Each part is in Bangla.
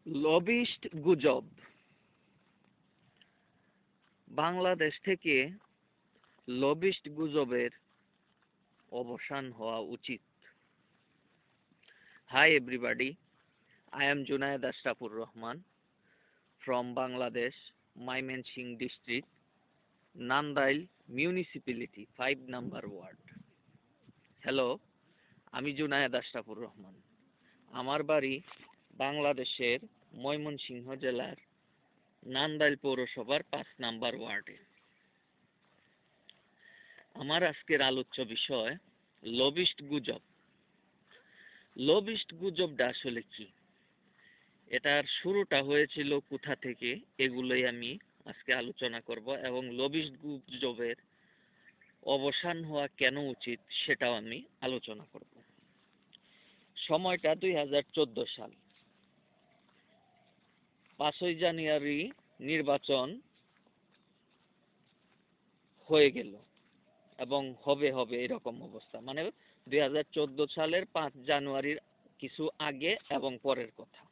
লবিস্ট গুজব। বাংলাদেশ থেকে লবিস্ট গুজবের অবসান হওয়া উচিত। Hi everybody, I am Junaid Ashrafur Rahman from Bangladesh, Mymensingh district, Nandail municipality, 5 number ward. Hello, আমি জুনায়েদ আশরাফুর রহমান। আমার বাড়ি বাংলাদেশের ময়মনসিংহ জেলার নান্দাইল পৌরসভার 5 নাম্বার ওয়ার্ডে। আমার আজকের আলোচ্য বিষয় লবিস্ট গুজব। লবিস্ট গুজবটা আসলে কি, এটার শুরুটা হয়েছিল কোথা থেকে, এগুলোই আমি আজকে আলোচনা করব এবং লবিস্ট গুজবের অবসান হওয়া কেন উচিত সেটাও আমি আলোচনা করব। সময়টা 2014 সাল, 5ই জানুয়ারি নির্বাচন হয়ে গেল এবং হবে এরকম অবস্থা, মানে 2014 সালের 5 জানুয়ারির কিছু আগে এবং পরের কথা।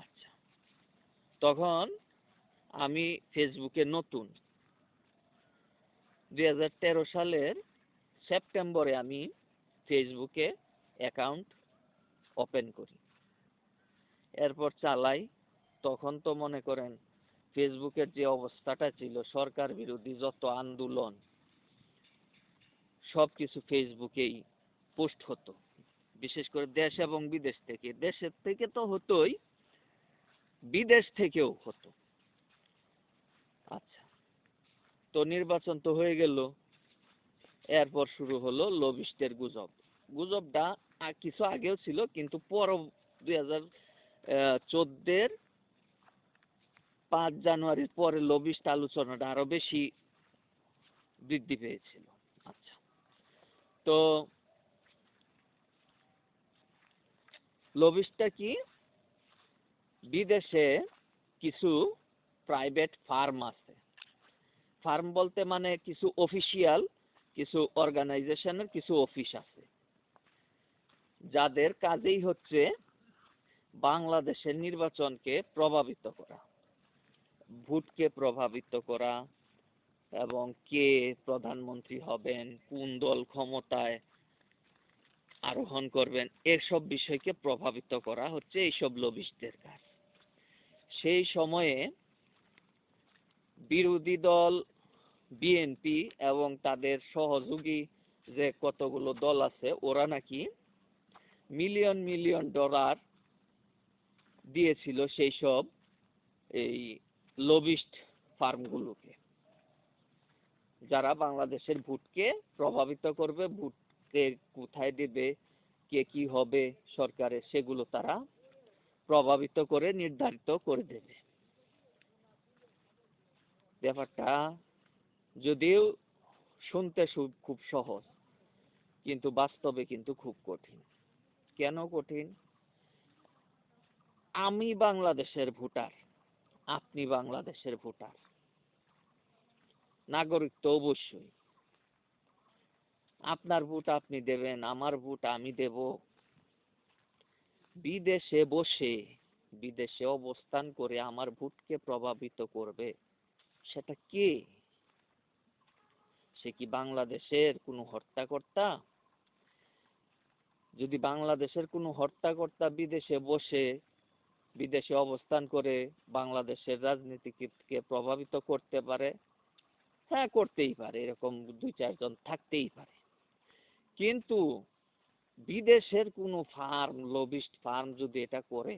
আচ্ছা, তখন আমি ফেসবুকে নতুন। 2013 সালের সেপ্টেম্বরে আমি ফেসবুকে অ্যাকাউন্ট ওপেন করি, এরপর চালাই। তখন তো মনে করেন ফেসবুকের যে অবস্থাটা ছিল, সরকার বিরোধী যত আন্দোলন সবকিছু ফেসবুকেই পোস্ট হতো, বিশেষ করে দেশ এবং বিদেশ থেকে। দেশের থেকে তো হতোই, বিদেশ থেকেও হতো। আচ্ছা, তো নির্বাচন তো হয়ে গেল, এরপর শুরু হলো লবিস্টের গুজব। গুজবটা কিছু আগেও ছিল, কিন্তু পর 2014 5 জানুয়ারির পরে লবিস্ট আলোচনাটা আরো বেশি বৃদ্ধি পেয়েছিল। আচ্ছা, তো লবিস্টটা কি? বিদেশে কিছু প্রাইভেট ফার্ম আছে। ফার্ম বলতে মানে কিছু অফিসিয়াল, কিছু অর্গানাইজেশনের কিছু অফিস আছে, যাদের কাজেই হচ্ছে বাংলাদেশের নির্বাচনকে প্রভাবিত করা, ভোটকে প্রভাবিত করা, এবং কে প্রধানমন্ত্রী হবেন, কোন দল ক্ষমতায় আরোহণ করবেন, এসব বিষয়কে প্রভাবিত করা হচ্ছে এইসব লবিস্টদের কাজ। সেই সময়ে বিরোধী দল বিএনপি এবং তাদের সহযোগী যে কতগুলো দল আছে, ওরা নাকি মিলিয়ন মিলিয়ন ডলার দিয়েছিল সেই সব এই লবিস্ট ফার্মগুলোকে, যারা বাংলাদেশের ভোটকে প্রভাবিত করবে, ভোটকে কোথায় দেবে, কে কি হবে সরকারে, সেগুলো তারা প্রভাবিত করে নির্ধারিত করে দেবে। ব্যাপারটা যদিও শুনতে খুব সহজ, কিন্তু বাস্তবে কিন্তু খুব কঠিন। কেন কঠিন? আমি বাংলাদেশের ভোটার, আপনি বাংলাদেশের ভোটার, নাগরিক তো অবশ্যই। আপনার ভোট আপনি দেবেন, আমার ভোট আমি দেব। বিদেশে বসে, বিদেশে অবস্থান করে আমার ভোটকে প্রভাবিত করবে, সেটা কে? সে কি বাংলাদেশের কোনো হর্তাকর্তা? যদি বাংলাদেশের কোনো হর্তাকর্তা বিদেশে বসে, বিদেশে অবস্থান করে বাংলাদেশের রাজনীতিকে প্রভাবিত করতে পারে, হ্যাঁ করতেই পারে, এরকম 2-4 জন থাকতেই পারে। কিন্তু বিদেশের কোনো ফার্ম, লবিস্ট ফার্ম যদি এটা করে,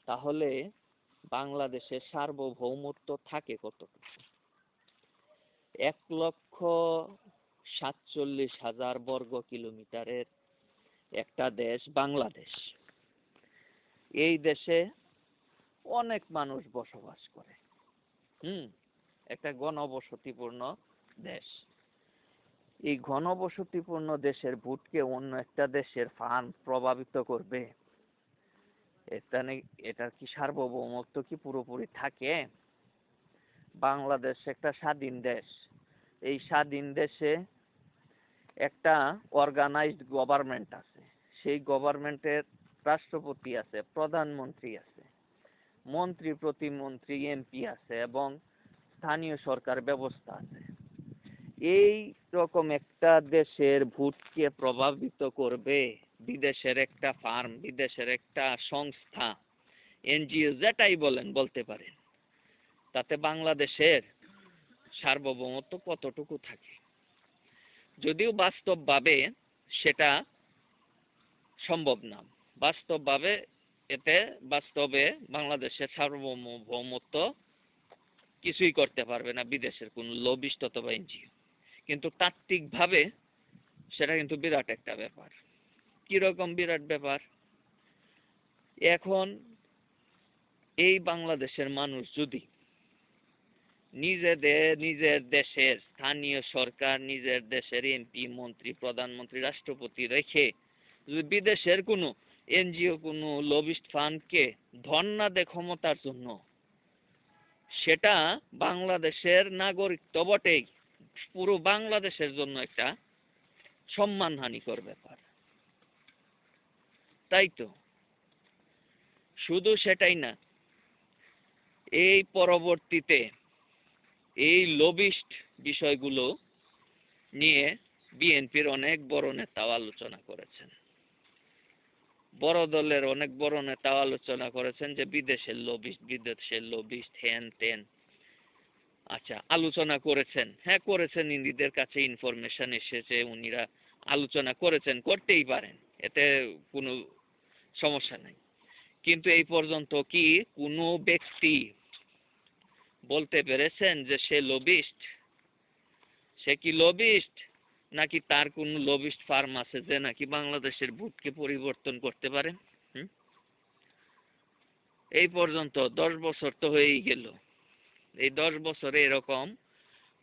তাহলে বাংলাদেশের সার্বভৌমত্ব থাকে কতটুকু? 1,47,000 বর্গ কিলোমিটারের একটা দেশ বাংলাদেশ। এই দেশে অনেক মানুষ বসবাস করে, একটা ঘনবসতিপূর্ণ দেশ। এই ঘনবসতিপূর্ণ দেশের ভোটকে অন্য একটা দেশের ফার্ম প্রভাবিত করবে, এটার কি সার্বভৌমত্ব কি পুরোপুরি থাকে? বাংলাদেশ একটা স্বাধীন দেশ। এই স্বাধীন দেশে একটা অর্গানাইজড গভর্নমেন্ট আছে। সেই গভর্নমেন্টের রাষ্ট্রপতি আছে, প্রধানমন্ত্রী আছে, মন্ত্রী প্রতিমন্ত্রী এমপি আছে এবং স্থানীয় সরকার ব্যবস্থা আছে। এই রকম একটা দেশের ভোটকে প্রভাবিত করবে বিদেশের একটা ফার্ম, বিদেশের একটা সংস্থা, এনজিও যেটাই বলেন বলতে পারেন, তাতে বাংলাদেশের সার্বভৌমত্ব কতটুকু থাকে? যদিও বাস্তবভাবে সেটা সম্ভব না। বাস্তবভাবে বাস্তবে বাংলাদেশের সার্বভৌমত্ব কিছুই করতে পারবে না বিদেশের কোন লবিস্ট অথবা এনজিও। কিন্তু তাত্ত্বিকভাবে সেটা কিন্তু বিরাট একটা ব্যাপার। কিরকম বিরাট ব্যাপার? এখন এই বাংলাদেশের মানুষ যদি নিজের দেশের স্থানীয় সরকার, নিজের দেশের এমপি, মন্ত্রী, প্রধানমন্ত্রী, রাষ্ট্রপতি রেখে যদি বিদেশের কোনো এনজিও, কোনো লবিস্ট ফার্মকে ধন না দেয় ক্ষমতার জন্য, সেটা বাংলাদেশের নাগরিক তো বটেই, পুরো বাংলাদেশের জন্য একটা সম্মানহানিকর ব্যাপার। তাই তো, শুধু সেটাই না, এই পরবর্তীতে এই লবিস্ট বিষয়গুলো নিয়ে বিএনপির অনেক বড় নেতাও আলোচনা করেছেন, বড় দলের অনেক বড় নেতাও আলোচনা করেছেন যে বিদেশের লবিস্ট হ্যান ত্যান। আচ্ছা, আলোচনা করেছেন, হ্যাঁ করেছেন, ইন্দিদের কাছে ইনফরমেশন এসেছে, উনিরা আলোচনা করেছেন, করতেই পারেন, এতে কোনো সমস্যা নাই। কিন্তু এই পর্যন্ত কি কোনো ব্যক্তি বলতে পেরেছেন যে সে লবিস্ট? সে কি লবিস্ট, নাকি তার কোনো লবিস্ট ফার্ম আছে যে নাকি বাংলাদেশের ভোটকে পরিবর্তন করতে পারে? এই পর্যন্ত 10 বছর তো হয়েই গেল। এই 10 বছরে এরকম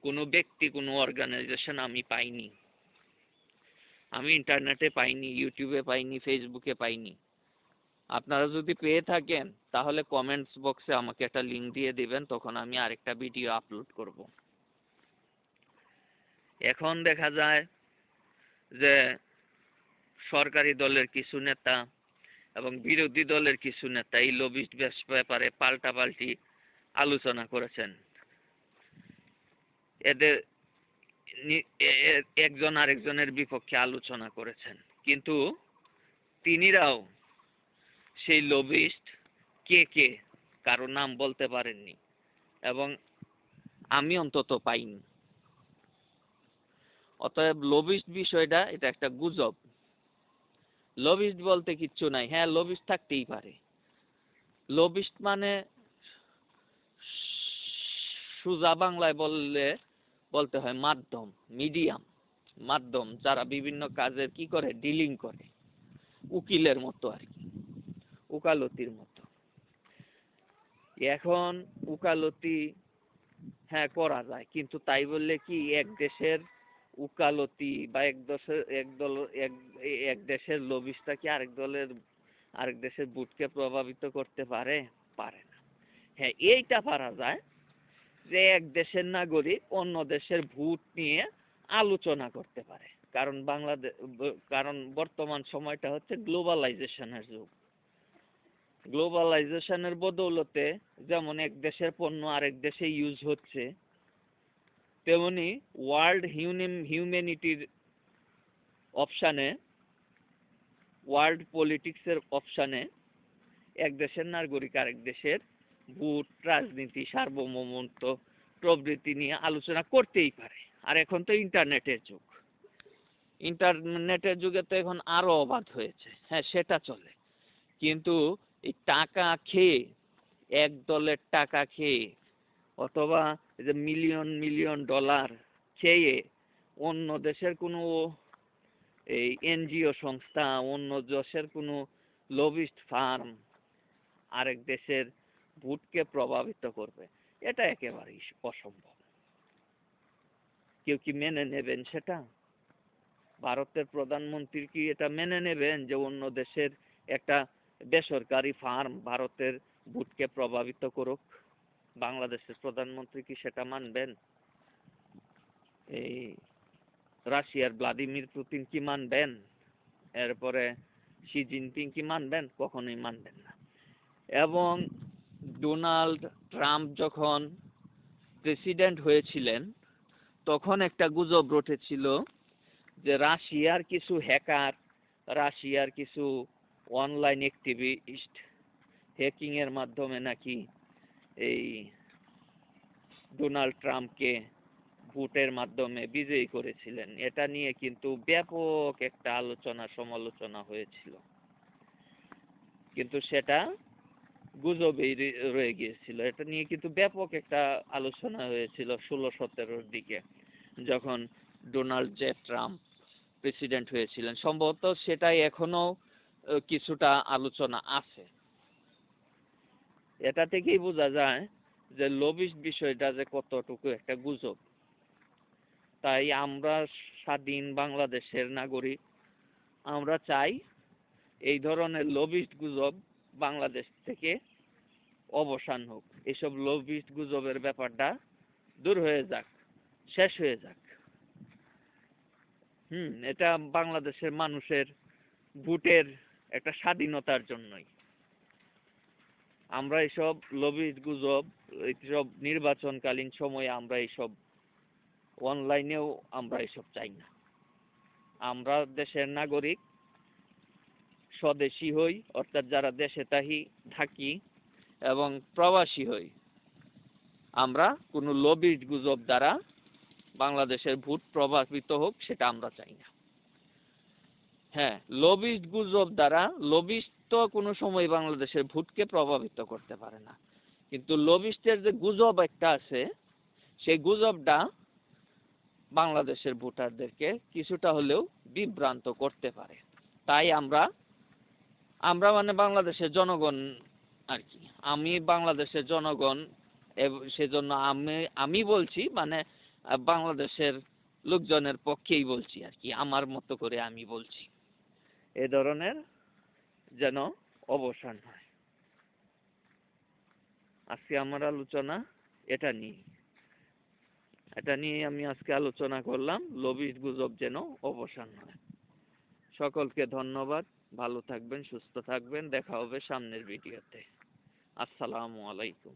কোনো ব্যক্তি, কোনো অর্গানাইজেশন আমি পাইনি, আমি ইন্টারনেটে পাইনি, ইউটিউবে পাইনি, ফেসবুকে পাইনি। আপনারা যদি পেয়ে থাকেন তাহলে কমেন্টস বক্সে আমাকে একটা লিংক দিয়ে দিবেন, তখন আমি আরেকটা ভিডিও আপলোড করব। এখন দেখা যায় যে সরকারি দলের কিছু নেতা এবং বিরোধী দলের কিছু নেতা এই লবিস্ট ব্যাপারে পাল্টাপাল্টি আলোচনা করেছেন। এদের একজন আরেকজনের বিপক্ষে আলোচনা করেছেন, কিন্তু তিনিরাও সেই লবিস্ট কে কারো নাম বলতে পারেননি, এবং আমি অন্তত পাইনি। অতএব লবিস্ট বিষয়টা এটা একটা গুজব। লবিস্ট বলতে কিচ্ছু নাই। হ্যাঁ, লবিস্ট থাকতেই পারে। লবিস্ট মানে সোজা বাংলায় বলতে হয় মাধ্যম, মিডিয়াম, মাধ্যম, যারা বিভিন্ন কাজের কি করে, ডিলিং করে, উকিলের মতো আর কি, উকালতির মতো। এখন উকালতি হ্যাঁ করা যায়, কিন্তু তাই বললে কি এক দেশের উকালতি বা এক দেশের লবিস্টটা কি আরেক দেশের ভোটকে প্রভাবিত করতে পারে? পারে না। হ্যাঁ, এইটা পারা যায় যে এক দেশের নাগরিক অন্য দেশের ভোট নিয়ে আলোচনা করতে পারে, কারণ বর্তমান সময়টা হচ্ছে গ্লোবালাইজেশনের যুগ। গ্লোবালাইজেশনের বদৌলতে যেমন এক দেশের পণ্য আরেক দেশে ইউজ হচ্ছে, তেমনি ওয়ার্ল্ড হিউম্যানিটির অপশানে, ওয়ার্ল্ড পলিটিক্সের অপশানে এক দেশের নাগরিক আরেক দেশের ভোট, রাজনীতি, সার্বভৌমত্ব প্রভৃতি নিয়ে আলোচনা করতেই পারে। আর এখন তো ইন্টারনেটের যুগ, ইন্টারনেটের যুগে তো এখন আরো অবাধ হয়েছে। হ্যাঁ, সেটা চলে, কিন্তু এই টাকা খেয়ে, এক দলের টাকা খেয়ে অথবা যে মিলিয়ন মিলিয়ন ডলার খেয়ে অন্য দেশের কোনো এই এনজিও সংস্থা, অন্য দেশের কোনো লবিস্ট ফার্ম আরেক দেশের ভোটকে প্রভাবিত করবে, এটা একেবারেই অসম্ভব। কেউ কি মেনে নেবেন সেটা? ভারতের প্রধানমন্ত্রী কি এটা মেনে নেবেন যে অন্য দেশের একটা বেসরকারি ফার্ম ভারতের ভোটকে প্রভাবিত করুক? বাংলাদেশের প্রধানমন্ত্রী কি সেটা মানবেন? এই রাশিয়ার ভ্লাদিমির পুতিন কি মানবেন? এরপরে শি জিনপিং কি মানবেন? কখনোই মানবেন না। এবং ডোনাল্ড ট্রাম্প যখন প্রেসিডেন্ট হয়েছিলেন তখন একটা গুজব রটেছিল যে রাশিয়ার কিছু হ্যাকার, রাশিয়ার কিছু অনলাইন অ্যাক্টিভিস্ট হ্যাকিং এর মাধ্যমে নাকি এই ডোনাল্ড ট্রাম্পকে ভোটের মাধ্যমে বিজয়ী করেছিলেন। এটা নিয়ে কিন্তু ব্যাপক একটা আলোচনা সমালোচনা হয়েছিল, কিন্তু সেটা গুজবেই রয়ে গিয়েছিল। এটা নিয়ে কিন্তু ব্যাপক একটা আলোচনা হয়েছিল 16-17 দিকে, যখন ডোনাল্ড জে ট্রাম্প প্রেসিডেন্ট হয়েছিলেন। সম্ভবত সেটাই এখনো কিছুটা আলোচনা আছে। এটা থেকেই বোঝা যায় যে লবিস্ট বিষয়টা যে কতটুকু একটা গুজব। তাই আমরা স্বাধীন বাংলাদেশের নাগরিক, আমরা চাই এই ধরনের লবিস্ট গুজব বাংলাদেশ থেকে অবসান হোক। এসব লবিস্ট গুজবের ব্যাপারটা দূর হয়ে যাক, শেষ হয়ে যাক। এটা বাংলাদেশের মানুষের ভোটের একটা স্বাধীনতার জন্যই। আমরা এইসব লবিস্ট গুজব, এইসব নির্বাচনকালীন সময়ে আমরা এইসব অনলাইনেও আমরা এসব চাই না। আমরা দেশের নাগরিক, স্বদেশী হই, অর্থাৎ যারা দেশে থাকি এবং প্রবাসী হই, আমরা কোনো লবিস্ট গুজব দ্বারা বাংলাদেশের ভোট প্রভাবিত হোক সেটা আমরা চাই না। হ্যাঁ, লবিস্ট গুজব দ্বারা, লবিস্ট তো কোনো সময় বাংলাদেশের ভোটকে প্রভাবিত করতে পারে না, কিন্তু লবিস্টের যে গুজব একটা আছে, সেই গুজবটা বাংলাদেশের ভোটারদেরকে কিছুটা হলেও বিভ্রান্ত করতে পারে। তাই আমরা মানে বাংলাদেশের জনগণ আর কি, আমি বাংলাদেশের জনগণ, সেজন্য আমি বলছি, মানে বাংলাদেশের লোকজনের পক্ষেই বলছি আর কি, আমার মতো করে আমি বলছি, এ ধরনের যেন অবসান হয়। আজকে আমার আলোচনা এটা নিয়ে আমি আজকে আলোচনা করলাম, লবিস্ট গুজব যেন অবসান হয়। সকলকে ধন্যবাদ। ভালো থাকবেন, সুস্থ থাকবেন। দেখা হবে সামনের ভিডিওতে। আসসালামু আলাইকুম।